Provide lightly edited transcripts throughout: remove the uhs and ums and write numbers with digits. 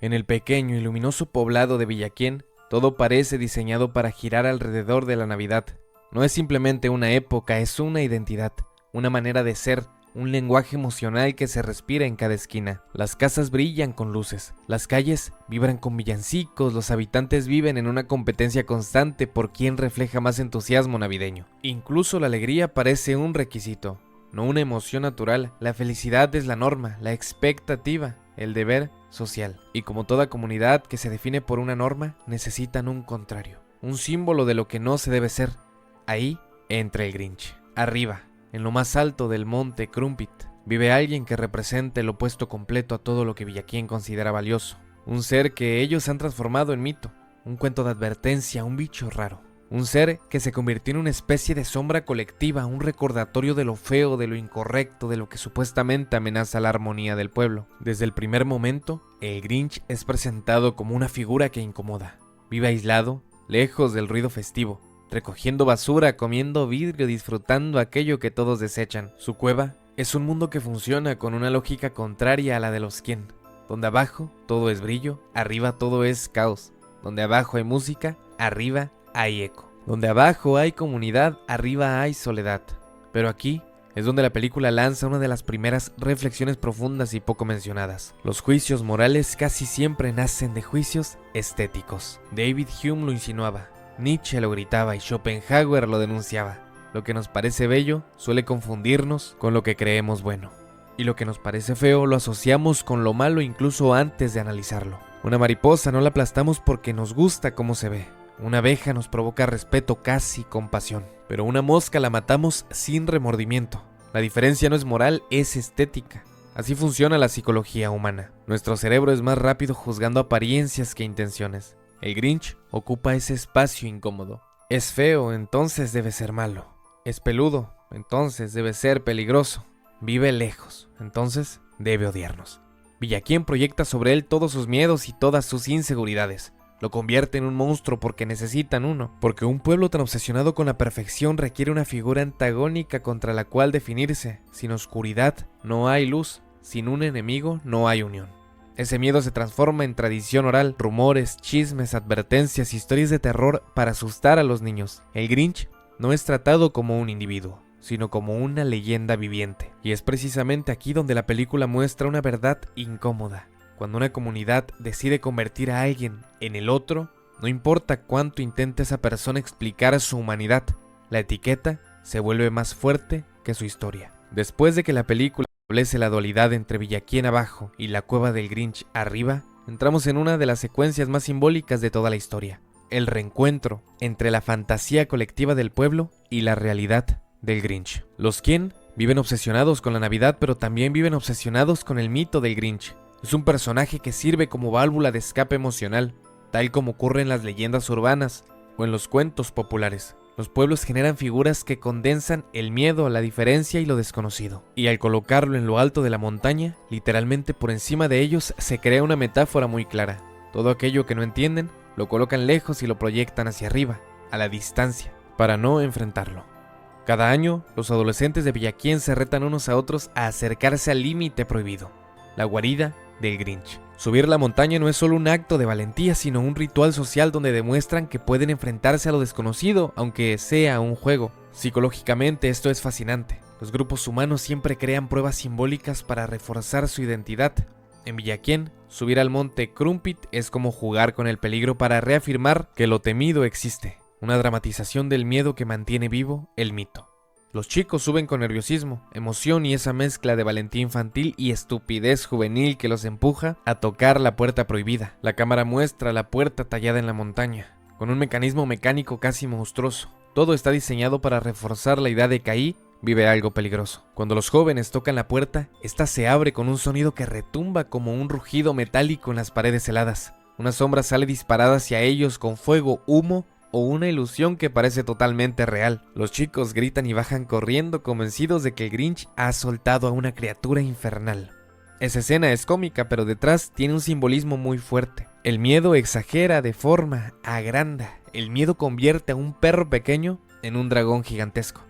En el pequeño y luminoso poblado de Villaquién, todo parece diseñado para girar alrededor de la Navidad. No es simplemente una época, es una identidad, una manera de ser, un lenguaje emocional que se respira en cada esquina. Las casas brillan con luces, las calles vibran con villancicos, los habitantes viven en una competencia constante por quién refleja más entusiasmo navideño. Incluso la alegría parece un requisito, no una emoción natural. La felicidad es la norma, la expectativa, el deber social. Y como toda comunidad que se define por una norma, necesitan un contrario, un símbolo de lo que no se debe ser. Ahí entra el Grinch. Arriba, en lo más alto del monte Crumpit, vive alguien que representa el opuesto completo a todo lo que Villaquién considera valioso. Un ser que ellos han transformado en mito, un cuento de advertencia, un bicho raro. Un ser que se convirtió en una especie de sombra colectiva, un recordatorio de lo feo, de lo incorrecto, de lo que supuestamente amenaza la armonía del pueblo. Desde el primer momento, el Grinch es presentado como una figura que incomoda. Vive aislado, lejos del ruido festivo, recogiendo basura, comiendo vidrio, disfrutando aquello que todos desechan. Su cueva es un mundo que funciona con una lógica contraria a la de los Quién, donde abajo todo es brillo, arriba todo es caos. Donde abajo hay música, arriba hay eco. Donde abajo hay comunidad, arriba hay soledad. Pero aquí es donde la película lanza una de las primeras reflexiones profundas y poco mencionadas. Los juicios morales casi siempre nacen de juicios estéticos. David Hume lo insinuaba, Nietzsche lo gritaba y Schopenhauer lo denunciaba. Lo que nos parece bello suele confundirnos con lo que creemos bueno. Y lo que nos parece feo lo asociamos con lo malo incluso antes de analizarlo. Una mariposa no la aplastamos porque nos gusta cómo se ve. Una abeja nos provoca respeto, casi compasión. Pero una mosca la matamos sin remordimiento. La diferencia no es moral, es estética. Así funciona la psicología humana. Nuestro cerebro es más rápido juzgando apariencias que intenciones. El Grinch ocupa ese espacio incómodo. Es feo, entonces debe ser malo. Es peludo, entonces debe ser peligroso. Vive lejos, entonces debe odiarnos. Villaquién proyecta sobre él todos sus miedos y todas sus inseguridades. Lo convierte en un monstruo porque necesitan uno. Porque un pueblo tan obsesionado con la perfección requiere una figura antagónica contra la cual definirse. Sin oscuridad no hay luz. Sin un enemigo no hay unión. Ese miedo se transforma en tradición oral, rumores, chismes, advertencias, historias de terror para asustar a los niños. El Grinch no es tratado como un individuo, sino como una leyenda viviente. Y es precisamente aquí donde la película muestra una verdad incómoda. Cuando una comunidad decide convertir a alguien en el otro, no importa cuánto intente esa persona explicar su humanidad, la etiqueta se vuelve más fuerte que su historia. Después de que la película establece la dualidad entre Villaquién abajo y la cueva del Grinch arriba, entramos en una de las secuencias más simbólicas de toda la historia. El reencuentro entre la fantasía colectiva del pueblo y la realidad del Grinch. Los Quién viven obsesionados con la Navidad, pero también viven obsesionados con el mito del Grinch. Es un personaje que sirve como válvula de escape emocional, tal como ocurre en las leyendas urbanas o en los cuentos populares. Los pueblos generan figuras que condensan el miedo, la diferencia y lo desconocido. Y al colocarlo en lo alto de la montaña, literalmente por encima de ellos, se crea una metáfora muy clara. Todo aquello que no entienden, lo colocan lejos y lo proyectan hacia arriba, a la distancia, para no enfrentarlo. Cada año, los adolescentes de Villaquién se retan unos a otros a acercarse al límite prohibido, la guarida del Grinch. Subir la montaña no es solo un acto de valentía, sino un ritual social donde demuestran que pueden enfrentarse a lo desconocido, aunque sea un juego. Psicológicamente esto es fascinante. Los grupos humanos siempre crean pruebas simbólicas para reforzar su identidad. En Villaquién, subir al monte Crumpit es como jugar con el peligro para reafirmar que lo temido existe. Una dramatización del miedo que mantiene vivo el mito. Los chicos suben con nerviosismo, emoción y esa mezcla de valentía infantil y estupidez juvenil que los empuja a tocar la puerta prohibida. La cámara muestra la puerta tallada en la montaña, con un mecanismo mecánico casi monstruoso. Todo está diseñado para reforzar la idea de que ahí vive algo peligroso. Cuando los jóvenes tocan la puerta, esta se abre con un sonido que retumba como un rugido metálico en las paredes heladas. Una sombra sale disparada hacia ellos con fuego, humo o una ilusión que parece totalmente real. Los chicos gritan y bajan corriendo convencidos de que el Grinch ha soltado a una criatura infernal. Esa escena es cómica, pero detrás tiene un simbolismo muy fuerte. El miedo exagera, deforma, agranda. El miedo convierte a un perro pequeño en un dragón gigantesco.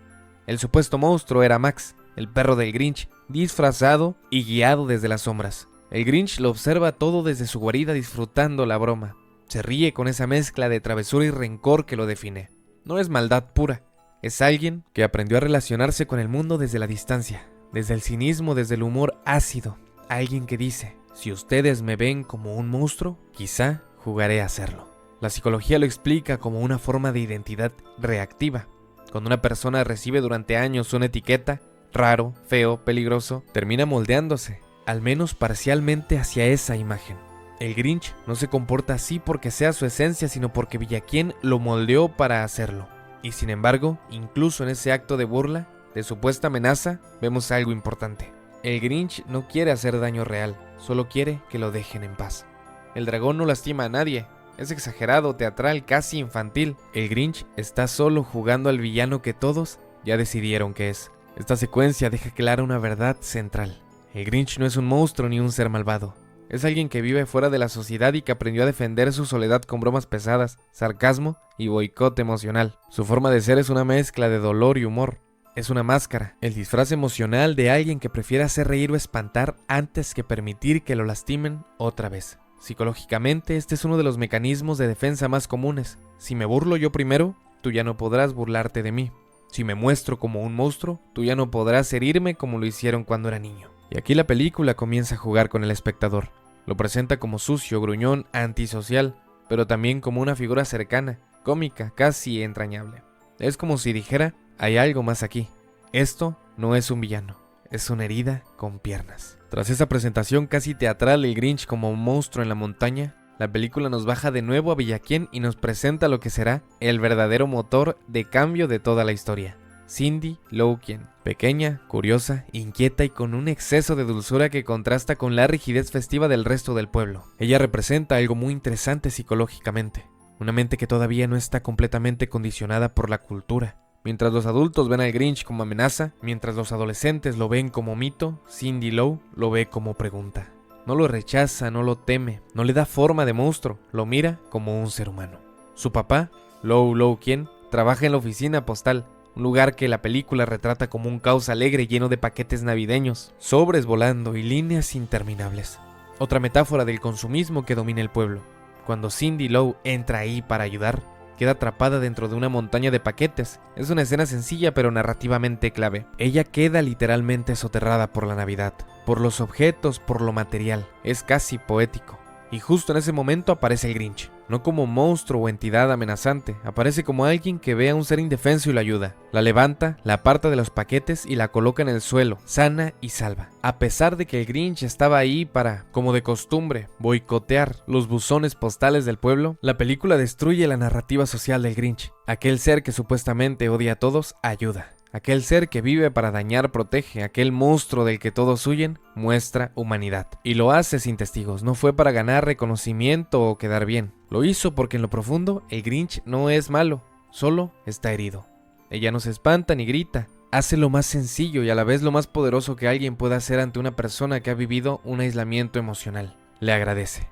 El supuesto monstruo era Max, el perro del Grinch, disfrazado y guiado desde las sombras. El Grinch lo observa todo desde su guarida disfrutando la broma. Se ríe con esa mezcla de travesura y rencor que lo define. No es maldad pura, es alguien que aprendió a relacionarse con el mundo desde la distancia, desde el cinismo, desde el humor ácido. Alguien que dice, si ustedes me ven como un monstruo, quizá jugaré a hacerlo. La psicología lo explica como una forma de identidad reactiva. Cuando una persona recibe durante años una etiqueta, raro, feo, peligroso, termina moldeándose, al menos parcialmente, hacia esa imagen. El Grinch no se comporta así porque sea su esencia, sino porque Villaquién lo moldeó para hacerlo. Y sin embargo, incluso en ese acto de burla, de supuesta amenaza, vemos algo importante. El Grinch no quiere hacer daño real, solo quiere que lo dejen en paz. El dragón no lastima a nadie. Es exagerado, teatral, casi infantil. El Grinch está solo jugando al villano que todos ya decidieron que es. Esta secuencia deja clara una verdad central. El Grinch no es un monstruo ni un ser malvado. Es alguien que vive fuera de la sociedad y que aprendió a defender su soledad con bromas pesadas, sarcasmo y boicot emocional. Su forma de ser es una mezcla de dolor y humor. Es una máscara, el disfraz emocional de alguien que prefiere hacer reír o espantar antes que permitir que lo lastimen otra vez. Psicológicamente, este es uno de los mecanismos de defensa más comunes. Si me burlo yo primero, tú ya no podrás burlarte de mí. Si me muestro como un monstruo, tú ya no podrás herirme como lo hicieron cuando era niño. Y aquí la película comienza a jugar con el espectador. Lo presenta como sucio, gruñón, antisocial, pero también como una figura cercana, cómica, casi entrañable. Es como si dijera, hay algo más aquí. Esto no es un villano, es una herida con piernas. Tras esa presentación casi teatral del Grinch como un monstruo en la montaña, la película nos baja de nuevo a Villaquién y nos presenta lo que será el verdadero motor de cambio de toda la historia. Cindy Lou Quien, pequeña, curiosa, inquieta y con un exceso de dulzura que contrasta con la rigidez festiva del resto del pueblo. Ella representa algo muy interesante psicológicamente, una mente que todavía no está completamente condicionada por la cultura. Mientras los adultos ven al Grinch como amenaza, mientras los adolescentes lo ven como mito, Cindy Lou lo ve como pregunta. No lo rechaza, no lo teme, no le da forma de monstruo, lo mira como un ser humano. Su papá, Lou Quien, trabaja en la oficina postal, un lugar que la película retrata como un caos alegre lleno de paquetes navideños, sobres volando y líneas interminables. Otra metáfora del consumismo que domina el pueblo. Cuando Cindy Lou entra ahí para ayudar, queda atrapada dentro de una montaña de paquetes. Es una escena sencilla pero narrativamente clave. Ella queda literalmente soterrada por la Navidad, por los objetos, por lo material. Es casi poético. Y justo en ese momento aparece el Grinch. No como monstruo o entidad amenazante, aparece como alguien que ve a un ser indefenso y lo ayuda. La levanta, la aparta de los paquetes y la coloca en el suelo, sana y salva. A pesar de que el Grinch estaba ahí para, como de costumbre, boicotear los buzones postales del pueblo, la película destruye la narrativa social del Grinch. Aquel ser que supuestamente odia a todos, ayuda. Aquel ser que vive para dañar protege, aquel monstruo del que todos huyen, muestra humanidad. Y lo hace sin testigos, no fue para ganar reconocimiento o quedar bien. Lo hizo porque en lo profundo el Grinch no es malo, solo está herido. Ella no se espanta ni grita, hace lo más sencillo y a la vez lo más poderoso que alguien pueda hacer ante una persona que ha vivido un aislamiento emocional. Le agradece.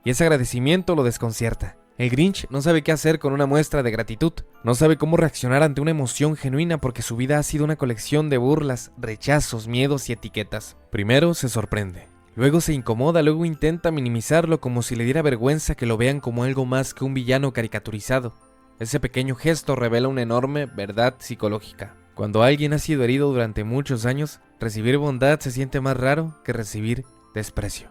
Y ese agradecimiento lo desconcierta. El Grinch no sabe qué hacer con una muestra de gratitud, no sabe cómo reaccionar ante una emoción genuina porque su vida ha sido una colección de burlas, rechazos, miedos y etiquetas. Primero se sorprende, luego se incomoda, luego intenta minimizarlo como si le diera vergüenza que lo vean como algo más que un villano caricaturizado. Ese pequeño gesto revela una enorme verdad psicológica. Cuando alguien ha sido herido durante muchos años, recibir bondad se siente más raro que recibir desprecio.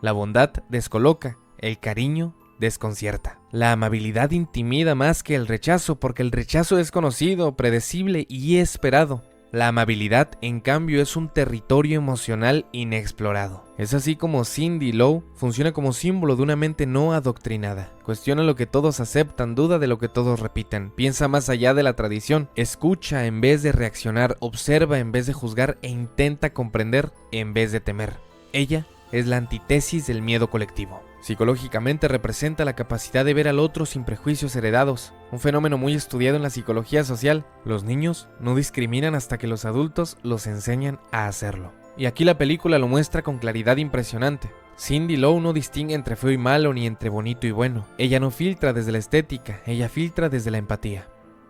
La bondad descoloca, el cariño desconcierta. La amabilidad intimida más que el rechazo porque el rechazo es conocido, predecible y esperado. La amabilidad, en cambio, es un territorio emocional inexplorado. Es así como Cindy Lou funciona como símbolo de una mente no adoctrinada. Cuestiona lo que todos aceptan, duda de lo que todos repiten, piensa más allá de la tradición, escucha en vez de reaccionar, observa en vez de juzgar e intenta comprender en vez de temer. Ella es la antítesis del miedo colectivo. Psicológicamente representa la capacidad de ver al otro sin prejuicios heredados, un fenómeno muy estudiado en la psicología social. Los niños no discriminan hasta que los adultos los enseñan a hacerlo. Y aquí la película lo muestra con claridad impresionante. Cindy Lou no distingue entre feo y malo ni entre bonito y bueno. Ella no filtra desde la estética, ella filtra desde la empatía.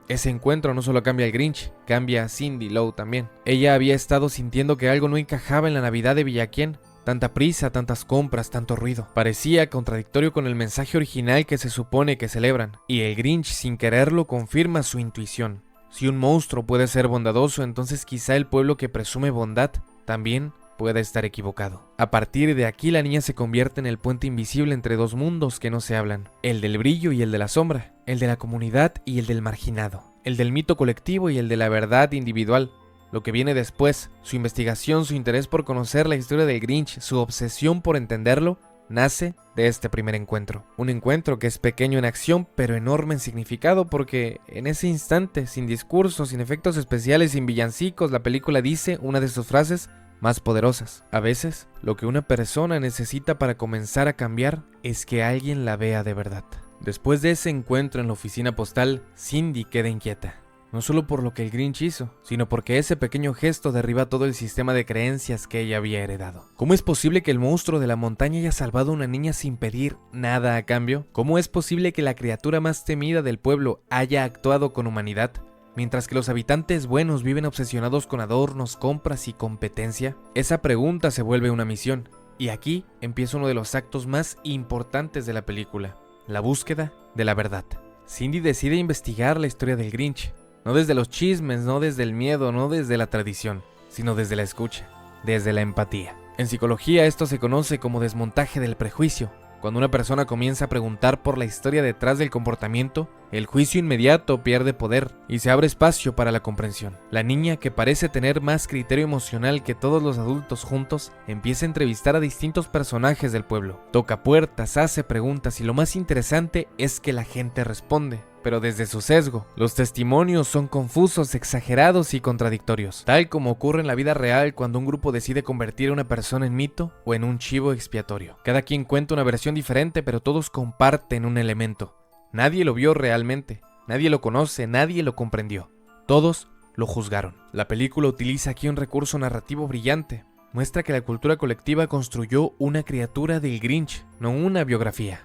Ese encuentro no solo cambia al Grinch, cambia a Cindy Lou también. Ella había estado sintiendo que algo no encajaba en la Navidad de Villaquién. Tanta prisa, tantas compras, tanto ruido. Parecía contradictorio con el mensaje original que se supone que celebran, y el Grinch sin quererlo confirma su intuición. Si un monstruo puede ser bondadoso, entonces quizá el pueblo que presume bondad también pueda estar equivocado. A partir de aquí la niña se convierte en el puente invisible entre dos mundos que no se hablan, el del brillo y el de la sombra, el de la comunidad y el del marginado, el del mito colectivo y el de la verdad individual. Lo que viene después, su investigación, su interés por conocer la historia del Grinch, su obsesión por entenderlo, nace de este primer encuentro. Un encuentro que es pequeño en acción, pero enorme en significado, porque en ese instante, sin discursos, sin efectos especiales, sin villancicos, la película dice una de sus frases más poderosas. A veces, lo que una persona necesita para comenzar a cambiar es que alguien la vea de verdad. Después de ese encuentro en la oficina postal, Cindy queda inquieta. No solo por lo que el Grinch hizo, sino porque ese pequeño gesto derriba todo el sistema de creencias que ella había heredado. ¿Cómo es posible que el monstruo de la montaña haya salvado a una niña sin pedir nada a cambio? ¿Cómo es posible que la criatura más temida del pueblo haya actuado con humanidad, mientras que los habitantes buenos viven obsesionados con adornos, compras y competencia? Esa pregunta se vuelve una misión, y aquí empieza uno de los actos más importantes de la película, la búsqueda de la verdad. Cindy decide investigar la historia del Grinch. No desde los chismes, no desde el miedo, no desde la tradición, sino desde la escucha, desde la empatía. En psicología esto se conoce como desmontaje del prejuicio. Cuando una persona comienza a preguntar por la historia detrás del comportamiento, el juicio inmediato pierde poder y se abre espacio para la comprensión. La niña, que parece tener más criterio emocional que todos los adultos juntos, empieza a entrevistar a distintos personajes del pueblo. Toca puertas, hace preguntas y lo más interesante es que la gente responde, pero desde su sesgo. Los testimonios son confusos, exagerados y contradictorios, tal como ocurre en la vida real cuando un grupo decide convertir a una persona en mito o en un chivo expiatorio. Cada quien cuenta una versión diferente, pero todos comparten un elemento. Nadie lo vio realmente, nadie lo conoce, nadie lo comprendió. Todos lo juzgaron. La película utiliza aquí un recurso narrativo brillante. Muestra que la cultura colectiva construyó una criatura del Grinch, no una biografía.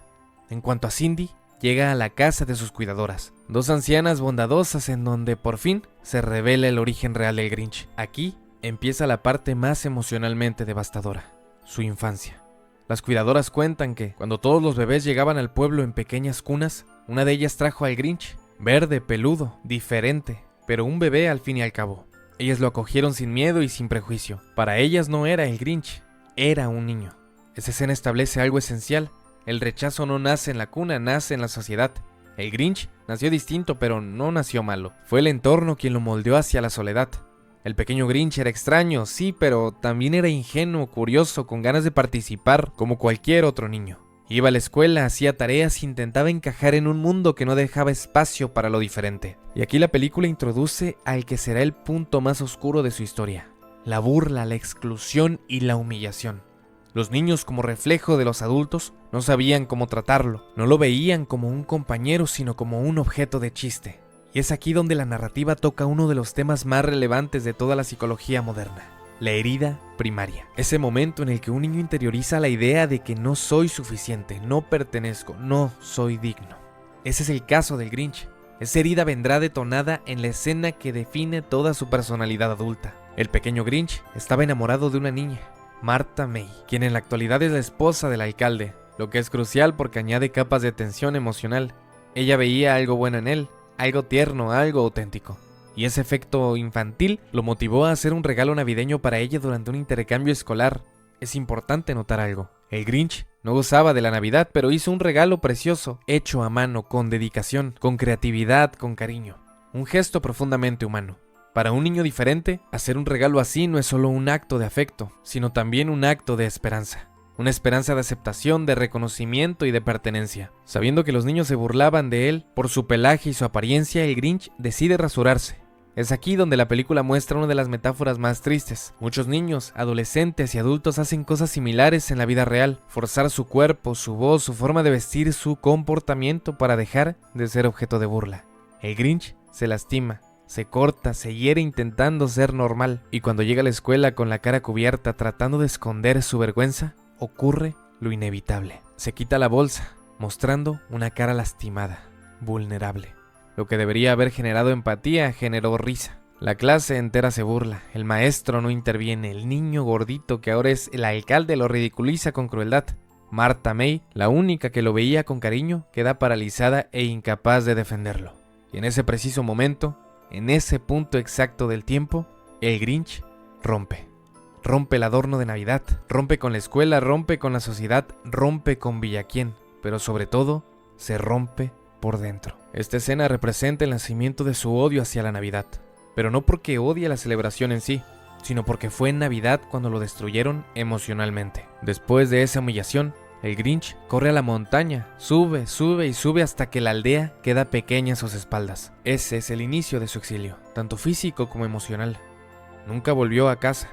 En cuanto a Cindy, llega a la casa de sus cuidadoras, dos ancianas bondadosas en donde por fin se revela el origen real del Grinch. Aquí empieza la parte más emocionalmente devastadora, su infancia. Las cuidadoras cuentan que, cuando todos los bebés llegaban al pueblo en pequeñas cunas, una de ellas trajo al Grinch, verde, peludo, diferente, pero un bebé al fin y al cabo. Ellas lo acogieron sin miedo y sin prejuicio. Para ellas no era el Grinch, era un niño. Esa escena establece algo esencial. El rechazo no nace en la cuna, nace en la sociedad. El Grinch nació distinto, pero no nació malo. Fue el entorno quien lo moldeó hacia la soledad. El pequeño Grinch era extraño, sí, pero también era ingenuo, curioso, con ganas de participar, como cualquier otro niño. Iba a la escuela, hacía tareas e intentaba encajar en un mundo que no dejaba espacio para lo diferente. Y aquí la película introduce al que será el punto más oscuro de su historia: la burla, la exclusión y la humillación. Los niños, como reflejo de los adultos, no sabían cómo tratarlo. No lo veían como un compañero, sino como un objeto de chiste. Y es aquí donde la narrativa toca uno de los temas más relevantes de toda la psicología moderna: la herida primaria. Ese momento en el que un niño interioriza la idea de que no soy suficiente, no pertenezco, no soy digno. Ese es el caso del Grinch. Esa herida vendrá detonada en la escena que define toda su personalidad adulta. El pequeño Grinch estaba enamorado de una niña, Martha May, quien en la actualidad es la esposa del alcalde, lo que es crucial porque añade capas de tensión emocional. Ella veía algo bueno en él, algo tierno, algo auténtico. Y ese efecto infantil lo motivó a hacer un regalo navideño para ella durante un intercambio escolar. Es importante notar algo: el Grinch no gozaba de la Navidad, pero hizo un regalo precioso, hecho a mano, con dedicación, con creatividad, con cariño. Un gesto profundamente humano. Para un niño diferente, hacer un regalo así no es solo un acto de afecto, sino también un acto de esperanza. Una esperanza de aceptación, de reconocimiento y de pertenencia. Sabiendo que los niños se burlaban de él por su pelaje y su apariencia, el Grinch decide rasurarse. Es aquí donde la película muestra una de las metáforas más tristes. Muchos niños, adolescentes y adultos hacen cosas similares en la vida real: forzar su cuerpo, su voz, su forma de vestir, su comportamiento para dejar de ser objeto de burla. El Grinch se lastima, se corta, se hiere intentando ser normal, y cuando llega a la escuela con la cara cubierta tratando de esconder su vergüenza, ocurre lo inevitable. Se quita la bolsa, mostrando una cara lastimada, vulnerable. Lo que debería haber generado empatía generó risa. La clase entera se burla, el maestro no interviene, el niño gordito que ahora es el alcalde lo ridiculiza con crueldad. Martha May, la única que lo veía con cariño, queda paralizada e incapaz de defenderlo. Y en ese preciso momento, en ese punto exacto del tiempo, el Grinch rompe. Rompe el adorno de Navidad, rompe con la escuela, rompe con la sociedad, rompe con Villaquién, pero sobre todo, se rompe por dentro. Esta escena representa el nacimiento de su odio hacia la Navidad, pero no porque odie la celebración en sí, sino porque fue en Navidad cuando lo destruyeron emocionalmente. Después de esa humillación, el Grinch corre a la montaña, sube y sube hasta que la aldea queda pequeña a sus espaldas. Ese es el inicio de su exilio, tanto físico como emocional. Nunca volvió a casa,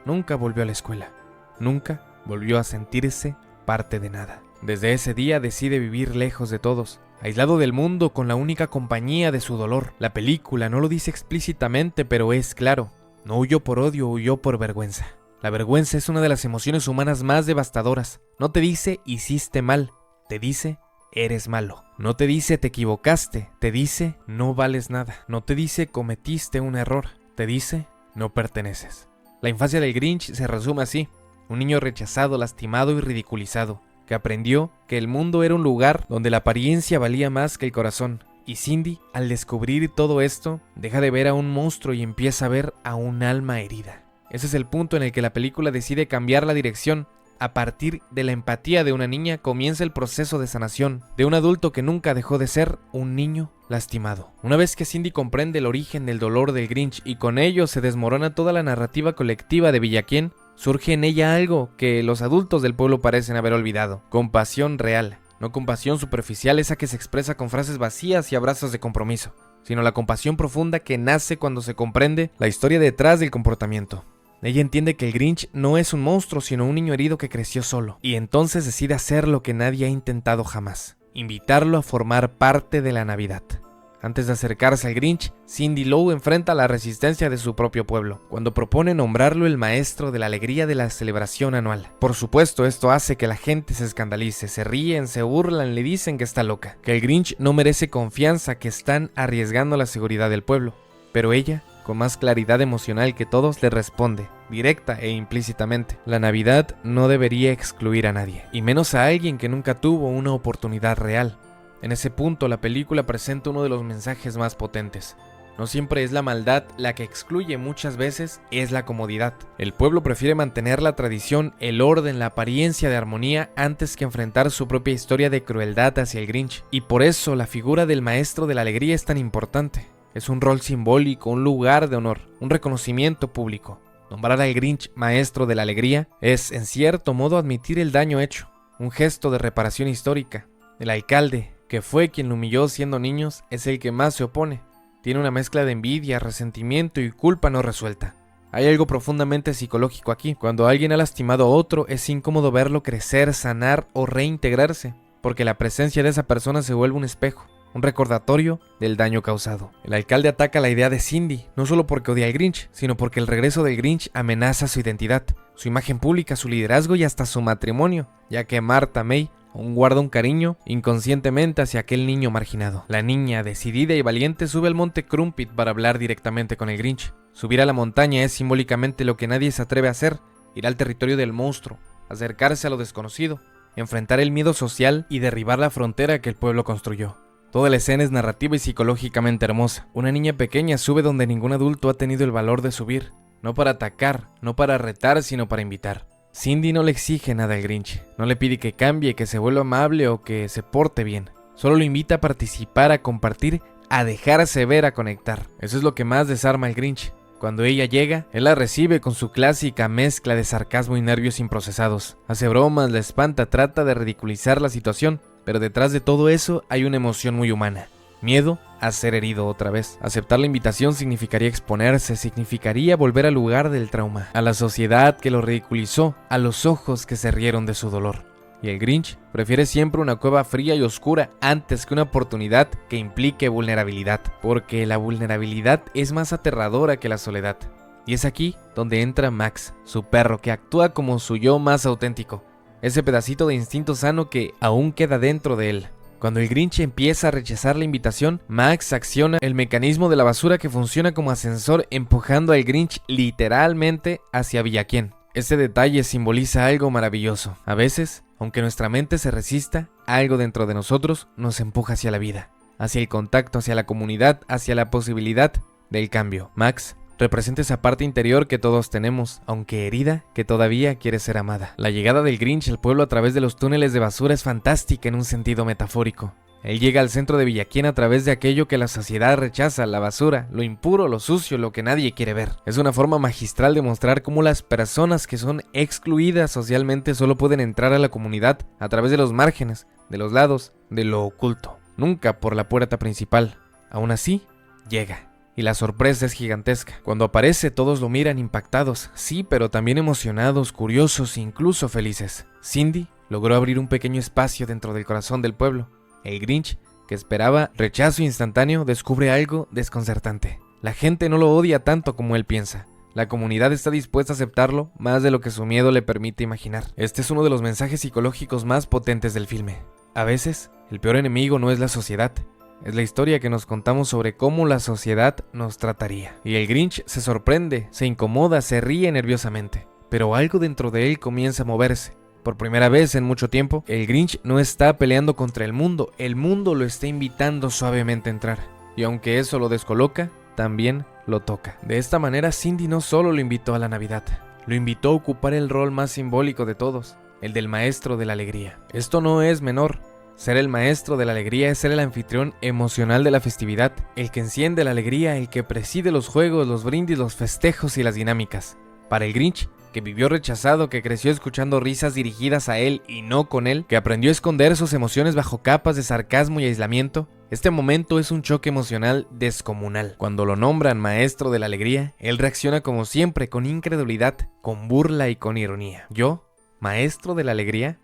nunca volvió a la escuela, nunca volvió a sentirse parte de nada. Desde ese día decide vivir lejos de todos, aislado del mundo con la única compañía de su dolor. La película no lo dice explícitamente, pero es claro. No huyó por odio, huyó por vergüenza. La vergüenza es una de las emociones humanas más devastadoras. No te dice hiciste mal, te dice eres malo. No te dice te equivocaste, te dice no vales nada. No te dice cometiste un error, te dice no perteneces. La infancia del Grinch se resume así: un niño rechazado, lastimado y ridiculizado, que aprendió que el mundo era un lugar donde la apariencia valía más que el corazón. Y Cindy, al descubrir todo esto, deja de ver a un monstruo y empieza a ver a un alma herida. Ese es el punto en el que la película decide cambiar la dirección. A partir de la empatía de una niña comienza el proceso de sanación de un adulto que nunca dejó de ser un niño lastimado. Una vez que Cindy comprende el origen del dolor del Grinch y con ello se desmorona toda la narrativa colectiva de Villaquién, surge en ella algo que los adultos del pueblo parecen haber olvidado: compasión real. No compasión superficial, esa que se expresa con frases vacías y abrazos de compromiso, sino la compasión profunda que nace cuando se comprende la historia detrás del comportamiento. Ella entiende que el Grinch no es un monstruo, sino un niño herido que creció solo, y entonces decide hacer lo que nadie ha intentado jamás: invitarlo a formar parte de la Navidad. Antes de acercarse al Grinch, Cindy Lou enfrenta la resistencia de su propio pueblo, cuando propone nombrarlo el maestro de la alegría de la celebración anual. Por supuesto, esto hace que la gente se escandalice, se ríen, se burlan, le dicen que está loca, que el Grinch no merece confianza, que están arriesgando la seguridad del pueblo. Pero ella, con más claridad emocional que todos, le responde, directa e implícitamente: la Navidad no debería excluir a nadie, y menos a alguien que nunca tuvo una oportunidad real. En ese punto, la película presenta uno de los mensajes más potentes. No siempre es la maldad la que excluye, muchas veces es la comodidad. El pueblo prefiere mantener la tradición, el orden, la apariencia de armonía antes que enfrentar su propia historia de crueldad hacia el Grinch. Y por eso la figura del maestro de la alegría es tan importante. Es un rol simbólico, un lugar de honor, un reconocimiento público. Nombrar al Grinch maestro de la alegría es, en cierto modo, admitir el daño hecho, un gesto de reparación histórica. El alcalde, que fue quien lo humilló siendo niños, es el que más se opone. Tiene una mezcla de envidia, resentimiento y culpa no resuelta. Hay algo profundamente psicológico aquí. Cuando alguien ha lastimado a otro, es incómodo verlo crecer, sanar o reintegrarse, porque la presencia de esa persona se vuelve un espejo, un recordatorio del daño causado. El alcalde ataca la idea de Cindy, no solo porque odia al Grinch, sino porque el regreso del Grinch amenaza su identidad, su imagen pública, su liderazgo y hasta su matrimonio, ya que Martha May aún guarda un cariño inconscientemente hacia aquel niño marginado. La niña, decidida y valiente, sube al monte Crumpit para hablar directamente con el Grinch. Subir a la montaña es simbólicamente lo que nadie se atreve a hacer: ir al territorio del monstruo, acercarse a lo desconocido, enfrentar el miedo social y derribar la frontera que el pueblo construyó. Toda la escena es narrativa y psicológicamente hermosa. Una niña pequeña sube donde ningún adulto ha tenido el valor de subir, no para atacar, no para retar, sino para invitar. Cindy no le exige nada al Grinch, no le pide que cambie, que se vuelva amable o que se porte bien. Solo lo invita a participar, a compartir, a dejarse ver, a conectar. Eso es lo que más desarma al Grinch. Cuando ella llega, él la recibe con su clásica mezcla de sarcasmo y nervios improcesados. Hace bromas, la espanta, trata de ridiculizar la situación, pero detrás de todo eso hay una emoción muy humana: miedo a ser herido otra vez. Aceptar la invitación significaría exponerse, significaría volver al lugar del trauma, a la sociedad que lo ridiculizó, a los ojos que se rieron de su dolor. Y el Grinch prefiere siempre una cueva fría y oscura antes que una oportunidad que implique vulnerabilidad, porque la vulnerabilidad es más aterradora que la soledad. Y es aquí donde entra Max, su perro, que actúa como su yo más auténtico, ese pedacito de instinto sano que aún queda dentro de él. Cuando el Grinch empieza a rechazar la invitación, Max acciona el mecanismo de la basura que funciona como ascensor, empujando al Grinch literalmente hacia Villaquién. Este detalle simboliza algo maravilloso. A veces, aunque nuestra mente se resista, algo dentro de nosotros nos empuja hacia la vida, hacia el contacto, hacia la comunidad, hacia la posibilidad del cambio. Max representa esa parte interior que todos tenemos, aunque herida, que todavía quiere ser amada. La llegada del Grinch al pueblo a través de los túneles de basura es fantástica en un sentido metafórico. Él llega al centro de Villaquién a través de aquello que la sociedad rechaza, la basura, lo impuro, lo sucio, lo que nadie quiere ver. Es una forma magistral de mostrar cómo las personas que son excluidas socialmente solo pueden entrar a la comunidad a través de los márgenes, de los lados, de lo oculto, nunca por la puerta principal. Aún así, llega. Y la sorpresa es gigantesca. Cuando aparece todos lo miran impactados, sí, pero también emocionados, curiosos e incluso felices. Cindy logró abrir un pequeño espacio dentro del corazón del pueblo. El Grinch, que esperaba rechazo instantáneo, descubre algo desconcertante. La gente no lo odia tanto como él piensa. La comunidad está dispuesta a aceptarlo más de lo que su miedo le permite imaginar. Este es uno de los mensajes psicológicos más potentes del filme. A veces, el peor enemigo no es la sociedad. Es la historia que nos contamos sobre cómo la sociedad nos trataría. Y el Grinch se sorprende, se incomoda, se ríe nerviosamente. Pero algo dentro de él comienza a moverse. Por primera vez en mucho tiempo, el Grinch no está peleando contra el mundo lo está invitando suavemente a entrar. Y aunque eso lo descoloca, también lo toca. De esta manera, Cindy no solo lo invitó a la Navidad, lo invitó a ocupar el rol más simbólico de todos, el del maestro de la alegría. Esto no es menor. Ser el maestro de la alegría es ser el anfitrión emocional de la festividad, el que enciende la alegría, el que preside los juegos, los brindis, los festejos y las dinámicas. Para el Grinch, que vivió rechazado, que creció escuchando risas dirigidas a él y no con él, que aprendió a esconder sus emociones bajo capas de sarcasmo y aislamiento, este momento es un choque emocional descomunal. Cuando lo nombran maestro de la alegría, él reacciona como siempre, con incredulidad, con burla y con ironía. ¿Yo? ¿Maestro de la alegría?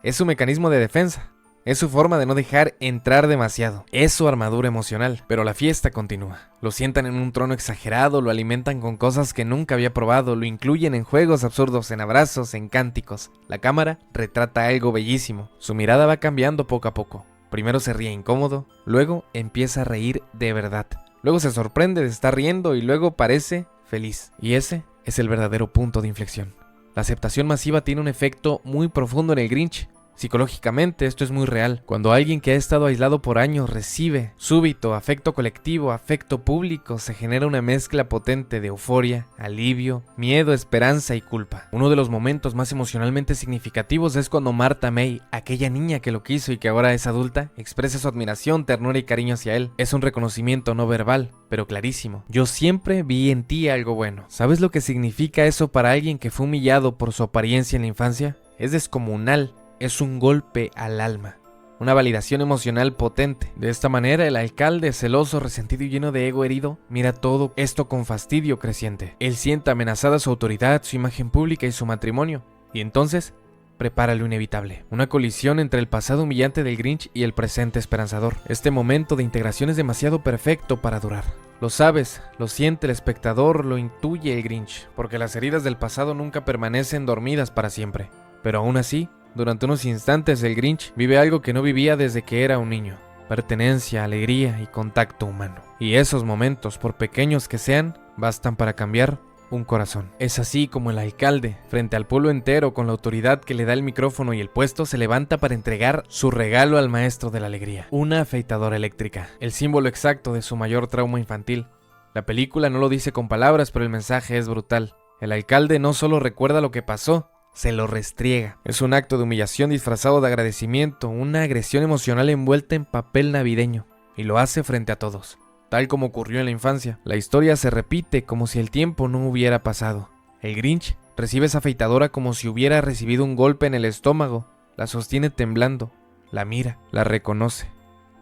Es su mecanismo de defensa. Es su forma de no dejar entrar demasiado. Es su armadura emocional. Pero la fiesta continúa. Lo sientan en un trono exagerado, lo alimentan con cosas que nunca había probado, lo incluyen en juegos absurdos, en abrazos, en cánticos. La cámara retrata algo bellísimo. Su mirada va cambiando poco a poco. Primero se ríe incómodo, luego empieza a reír de verdad. Luego se sorprende de estar riendo y luego parece feliz. Y ese es el verdadero punto de inflexión. La aceptación masiva tiene un efecto muy profundo en el Grinch. Psicológicamente esto es muy real. Cuando alguien que ha estado aislado por años recibe súbito afecto colectivo, afecto público, se genera una mezcla potente de euforia, alivio, miedo, esperanza y culpa. Uno de los momentos más emocionalmente significativos es cuando Martha May, aquella niña que lo quiso y que ahora es adulta, expresa su admiración, ternura y cariño hacia él. Es un reconocimiento no verbal, pero clarísimo. Yo siempre vi en ti algo bueno. ¿Sabes lo que significa eso para alguien que fue humillado por su apariencia en la infancia? Es descomunal. Es un golpe al alma, una validación emocional potente. De esta manera, el alcalde, celoso, resentido y lleno de ego herido, mira todo esto con fastidio creciente. Él siente amenazada su autoridad, su imagen pública y su matrimonio. Y entonces, prepara lo inevitable. Una colisión entre el pasado humillante del Grinch y el presente esperanzador. Este momento de integración es demasiado perfecto para durar. Lo sabes, lo siente el espectador, lo intuye el Grinch, porque las heridas del pasado nunca permanecen dormidas para siempre. Pero aún así, durante unos instantes el Grinch vive algo que no vivía desde que era un niño: pertenencia, alegría y contacto humano. Y esos momentos, por pequeños que sean, bastan para cambiar un corazón. Es así como el alcalde, frente al pueblo entero, con la autoridad que le da el micrófono y el puesto, se levanta para entregar su regalo al maestro de la alegría: una afeitadora eléctrica, el símbolo exacto de su mayor trauma infantil. La película no lo dice con palabras, pero el mensaje es brutal. El alcalde no solo recuerda lo que pasó, se lo restriega. Es un acto de humillación disfrazado de agradecimiento, una agresión emocional envuelta en papel navideño, y lo hace frente a todos, tal como ocurrió en la infancia. La historia se repite como si el tiempo no hubiera pasado. El Grinch recibe esa afeitadora como si hubiera recibido un golpe en el estómago, la sostiene temblando, la mira, la reconoce,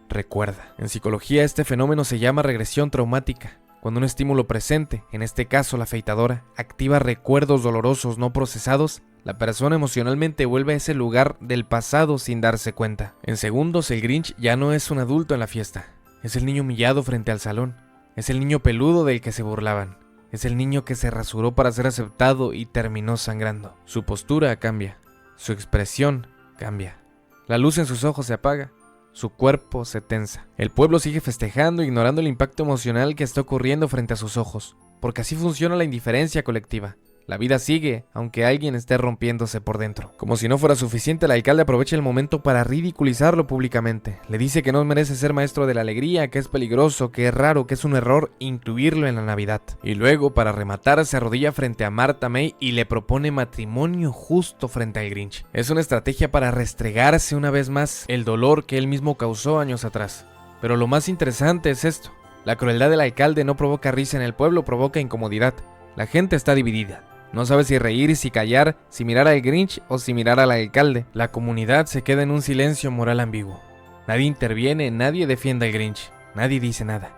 recuerda. En psicología este fenómeno se llama regresión traumática. Cuando un estímulo presente, en este caso la afeitadora, activa recuerdos dolorosos no procesados, la persona emocionalmente vuelve a ese lugar del pasado sin darse cuenta. En segundos, el Grinch ya no es un adulto en la fiesta. Es el niño humillado frente al salón. Es el niño peludo del que se burlaban. Es el niño que se rasuró para ser aceptado y terminó sangrando. Su postura cambia. Su expresión cambia. La luz en sus ojos se apaga. Su cuerpo se tensa. El pueblo sigue festejando, ignorando el impacto emocional que está ocurriendo frente a sus ojos, porque así funciona la indiferencia colectiva. La vida sigue, aunque alguien esté rompiéndose por dentro. Como si no fuera suficiente, el alcalde aprovecha el momento para ridiculizarlo públicamente. Le dice que no merece ser maestro de la alegría, que es peligroso, que es raro, que es un error incluirlo en la Navidad. Y luego, para rematar, se arrodilla frente a Martha May y le propone matrimonio justo frente al Grinch. Es una estrategia para restregarse una vez más el dolor que él mismo causó años atrás. Pero lo más interesante es esto. La crueldad del alcalde no provoca risa en el pueblo, provoca incomodidad. La gente está dividida. No sabe si reír, si callar, si mirar al Grinch o si mirar al alcalde. La comunidad se queda en un silencio moral ambiguo. Nadie interviene, nadie defiende al Grinch, nadie dice nada.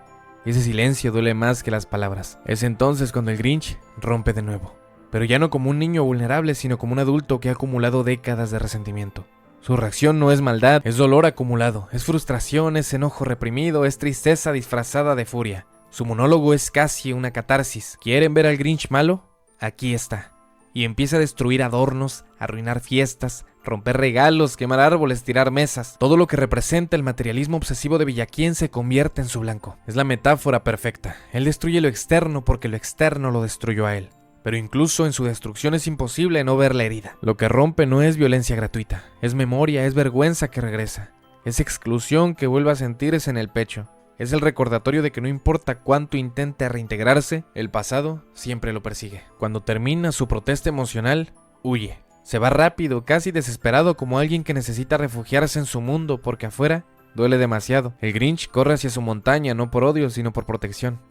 Y ese silencio duele más que las palabras. Es entonces cuando el Grinch rompe de nuevo. Pero ya no como un niño vulnerable, sino como un adulto que ha acumulado décadas de resentimiento. Su reacción no es maldad, es dolor acumulado, es frustración, es enojo reprimido, es tristeza disfrazada de furia. Su monólogo es casi una catarsis. ¿Quieren ver al Grinch malo? Aquí está. Y empieza a destruir adornos, arruinar fiestas, romper regalos, quemar árboles, tirar mesas. Todo lo que representa el materialismo obsesivo de Villaquién se convierte en su blanco. Es la metáfora perfecta. Él destruye lo externo porque lo externo lo destruyó a él. Pero incluso en su destrucción es imposible no ver la herida. Lo que rompe no es violencia gratuita. Es memoria, es vergüenza que regresa. Es exclusión que vuelve a sentirse en el pecho. Es el recordatorio de que no importa cuánto intente reintegrarse, el pasado siempre lo persigue. Cuando termina su protesta emocional, huye. Se va rápido, casi desesperado, como alguien que necesita refugiarse en su mundo porque afuera duele demasiado. El Grinch corre hacia su montaña no por odio, sino por protección.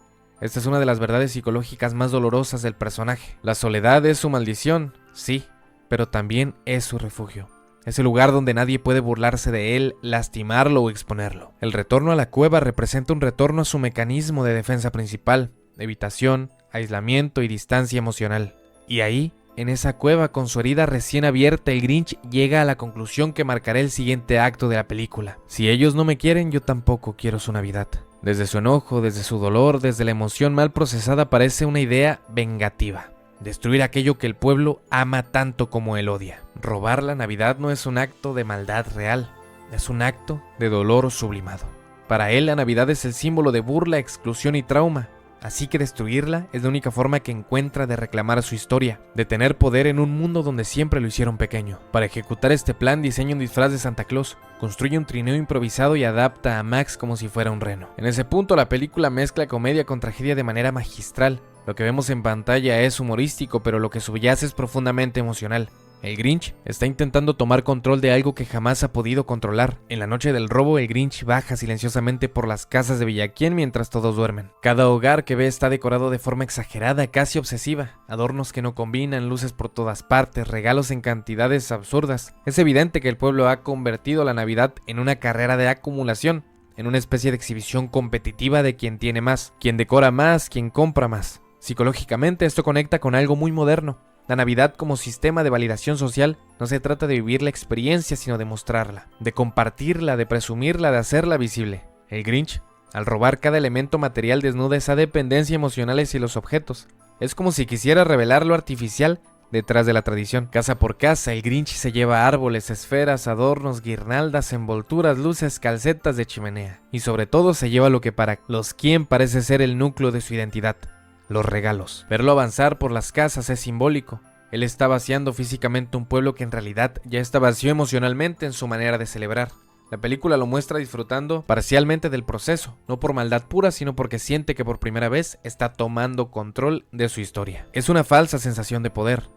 Esta es una de las verdades psicológicas más dolorosas del personaje. La soledad es su maldición, sí, pero también es su refugio. Es el lugar donde nadie puede burlarse de él, lastimarlo o exponerlo. El retorno a la cueva representa un retorno a su mecanismo de defensa principal, evitación, aislamiento y distancia emocional. Y ahí, en esa cueva con su herida recién abierta, el Grinch llega a la conclusión que marcará el siguiente acto de la película. Si ellos no me quieren, yo tampoco quiero su Navidad. Desde su enojo, desde su dolor, desde la emoción mal procesada parece una idea vengativa. Destruir aquello que el pueblo ama tanto como él odia. Robar la Navidad no es un acto de maldad real, es un acto de dolor sublimado. Para él la Navidad es el símbolo de burla, exclusión y trauma, así que destruirla es la única forma que encuentra de reclamar su historia, de tener poder en un mundo donde siempre lo hicieron pequeño. Para ejecutar este plan diseña un disfraz de Santa Claus, construye un trineo improvisado y adapta a Max como si fuera un reno. En ese punto la película mezcla comedia con tragedia de manera magistral. Lo que vemos en pantalla es humorístico, pero lo que subyace es profundamente emocional. El Grinch está intentando tomar control de algo que jamás ha podido controlar. En la noche del robo, el Grinch baja silenciosamente por las casas de Villaquién mientras todos duermen. Cada hogar que ve está decorado de forma exagerada, casi obsesiva. Adornos que no combinan, luces por todas partes, regalos en cantidades absurdas. Es evidente que el pueblo ha convertido la Navidad en una carrera de acumulación, en una especie de exhibición competitiva de quien tiene más, quien decora más, quien compra más. Psicológicamente esto conecta con algo muy moderno. La Navidad como sistema de validación social no se trata de vivir la experiencia, sino de mostrarla, de compartirla, de presumirla, de hacerla visible. El Grinch, al robar cada elemento material, desnuda esa dependencia emocional hacia los objetos. Es como si quisiera revelar lo artificial detrás de la tradición. Casa por casa, el Grinch se lleva árboles, esferas, adornos, guirnaldas, envolturas, luces, calcetas de chimenea. Y sobre todo se lleva lo que para los quien parece ser el núcleo de su identidad. Los regalos. Verlo avanzar por las casas es simbólico. Él está vaciando físicamente un pueblo que en realidad ya está vacío emocionalmente en su manera de celebrar. La película lo muestra disfrutando parcialmente del proceso, no por maldad pura, sino porque siente que por primera vez está tomando control de su historia. Es una falsa sensación de poder,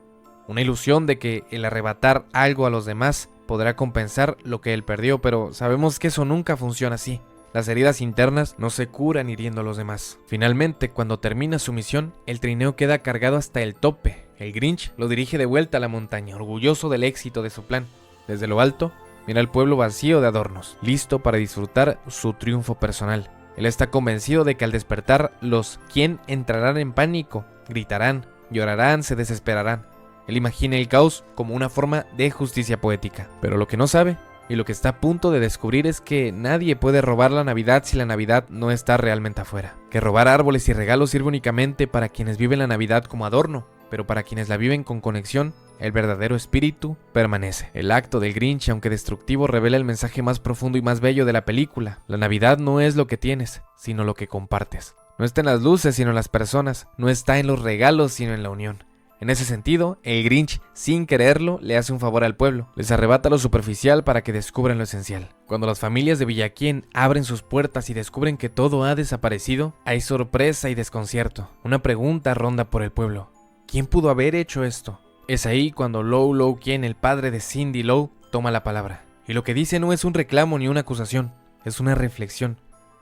una ilusión de que el arrebatar algo a los demás podrá compensar lo que él perdió, pero sabemos que eso nunca funciona así. Las heridas internas no se curan hiriendo a los demás. Finalmente, cuando termina su misión, el trineo queda cargado hasta el tope. El Grinch lo dirige de vuelta a la montaña, orgulloso del éxito de su plan. Desde lo alto, mira el pueblo vacío de adornos, listo para disfrutar su triunfo personal. Él está convencido de que al despertar, los quien entrarán en pánico, gritarán, llorarán, se desesperarán. Él imagina el caos como una forma de justicia poética. Pero lo que no sabe, y lo que está a punto de descubrir, es que nadie puede robar la Navidad si la Navidad no está realmente afuera. Que robar árboles y regalos sirve únicamente para quienes viven la Navidad como adorno, pero para quienes la viven con conexión, el verdadero espíritu permanece. El acto del Grinch, aunque destructivo, revela el mensaje más profundo y más bello de la película. La Navidad no es lo que tienes, sino lo que compartes. No está en las luces, sino en las personas. No está en los regalos, sino en la unión. En ese sentido, el Grinch, sin quererlo, le hace un favor al pueblo. Les arrebata lo superficial para que descubran lo esencial. Cuando las familias de Villaquién abren sus puertas y descubren que todo ha desaparecido, hay sorpresa y desconcierto. Una pregunta ronda por el pueblo. ¿Quién pudo haber hecho esto? Es ahí cuando Lou Quien, el padre de Cindy Lou, toma la palabra. Y lo que dice no es un reclamo ni una acusación, es una reflexión.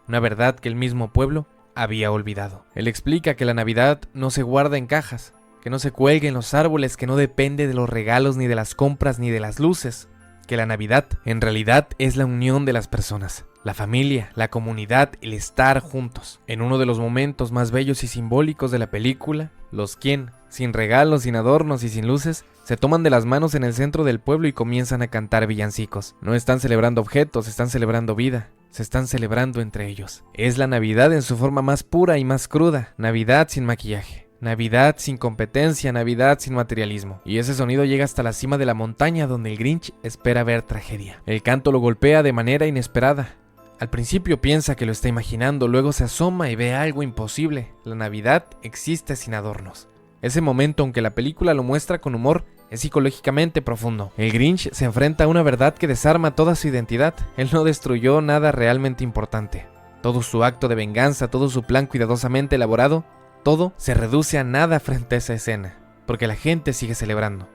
Una verdad que el mismo pueblo había olvidado. Él explica que la Navidad no se guarda en cajas, que no se cuelgue en los árboles, que no depende de los regalos, ni de las compras, ni de las luces. Que la Navidad, en realidad, es la unión de las personas. La familia, la comunidad, el estar juntos. En uno de los momentos más bellos y simbólicos de la película, los Quien, sin regalos, sin adornos y sin luces, se toman de las manos en el centro del pueblo y comienzan a cantar villancicos. No están celebrando objetos, están celebrando vida. Se están celebrando entre ellos. Es la Navidad en su forma más pura y más cruda. Navidad sin maquillaje. Navidad sin competencia, Navidad sin materialismo. Y ese sonido llega hasta la cima de la montaña donde el Grinch espera ver tragedia. El canto lo golpea de manera inesperada. Al principio piensa que lo está imaginando, luego se asoma y ve algo imposible. La Navidad existe sin adornos. Ese momento, aunque la película lo muestra con humor, es psicológicamente profundo. El Grinch se enfrenta a una verdad que desarma toda su identidad. Él no destruyó nada realmente importante. Todo su acto de venganza, todo su plan cuidadosamente elaborado, todo se reduce a nada frente a esa escena, porque la gente sigue celebrando.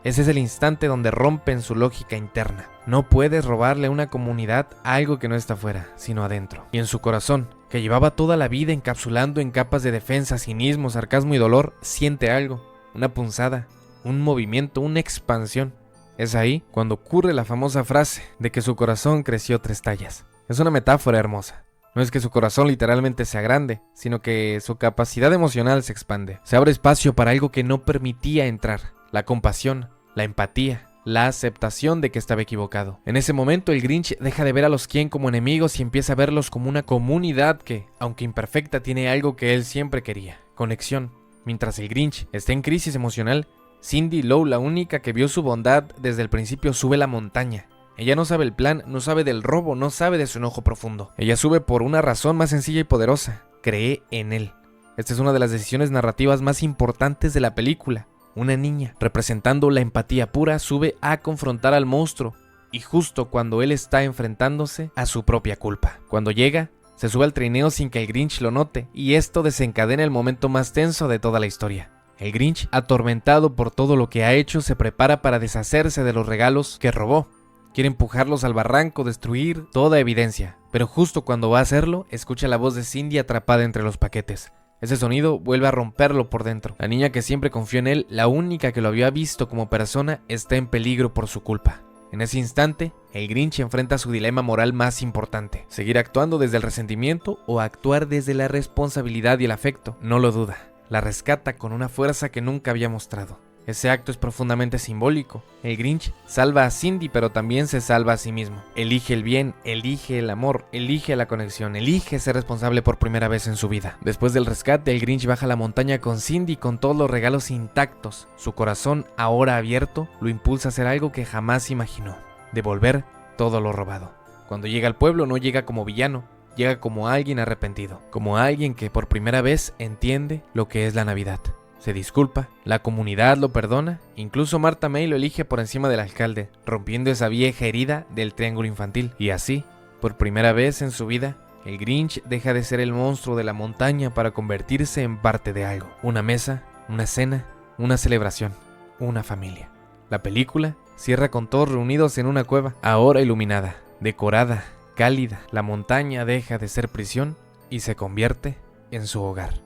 Ese es el instante donde rompen su lógica interna. No puedes robarle a una comunidad algo que no está afuera, sino adentro. Y en su corazón, que llevaba toda la vida encapsulando en capas de defensa, cinismo, sarcasmo y dolor, siente algo, una punzada, un movimiento, una expansión. Es ahí cuando ocurre la famosa frase de que su corazón creció 3 tallas. Es una metáfora hermosa. No es que su corazón literalmente sea grande, sino que su capacidad emocional se expande. Se abre espacio para algo que no permitía entrar: la compasión, la empatía, la aceptación de que estaba equivocado. En ese momento el Grinch deja de ver a los Quien como enemigos y empieza a verlos como una comunidad que, aunque imperfecta, tiene algo que él siempre quería: conexión. Mientras el Grinch está en crisis emocional, Cindy Lou, la única que vio su bondad desde el principio, sube la montaña. Ella no sabe el plan, no sabe del robo, no sabe de su enojo profundo. Ella sube por una razón más sencilla y poderosa: cree en él. Esta es una de las decisiones narrativas más importantes de la película. Una niña, representando la empatía pura, sube a confrontar al monstruo, y justo cuando él está enfrentándose a su propia culpa. Cuando llega, se sube al trineo sin que el Grinch lo note, y esto desencadena el momento más tenso de toda la historia. El Grinch, atormentado por todo lo que ha hecho, se prepara para deshacerse de los regalos que robó. Quiere empujarlos al barranco, destruir toda evidencia. Pero justo cuando va a hacerlo, escucha la voz de Cindy atrapada entre los paquetes. Ese sonido vuelve a romperlo por dentro. La niña que siempre confió en él, la única que lo había visto como persona, está en peligro por su culpa. En ese instante, el Grinch enfrenta su dilema moral más importante: seguir actuando desde el resentimiento o actuar desde la responsabilidad y el afecto. No lo duda, la rescata con una fuerza que nunca había mostrado. Ese acto es profundamente simbólico. El Grinch salva a Cindy, pero también se salva a sí mismo. Elige el bien, elige el amor, elige la conexión, elige ser responsable por primera vez en su vida. Después del rescate, el Grinch baja la montaña con Cindy con todos los regalos intactos. Su corazón, ahora abierto, lo impulsa a hacer algo que jamás imaginó: devolver todo lo robado. Cuando llega al pueblo, no llega como villano, llega como alguien arrepentido, como alguien que por primera vez entiende lo que es la Navidad. Se disculpa, la comunidad lo perdona, incluso Martha May lo elige por encima del alcalde, rompiendo esa vieja herida del triángulo infantil. Y así, por primera vez en su vida, el Grinch deja de ser el monstruo de la montaña para convertirse en parte de algo: una mesa, una cena, una celebración, una familia. La película cierra con todos reunidos en una cueva, ahora iluminada, decorada, cálida. La montaña deja de ser prisión y se convierte en su hogar.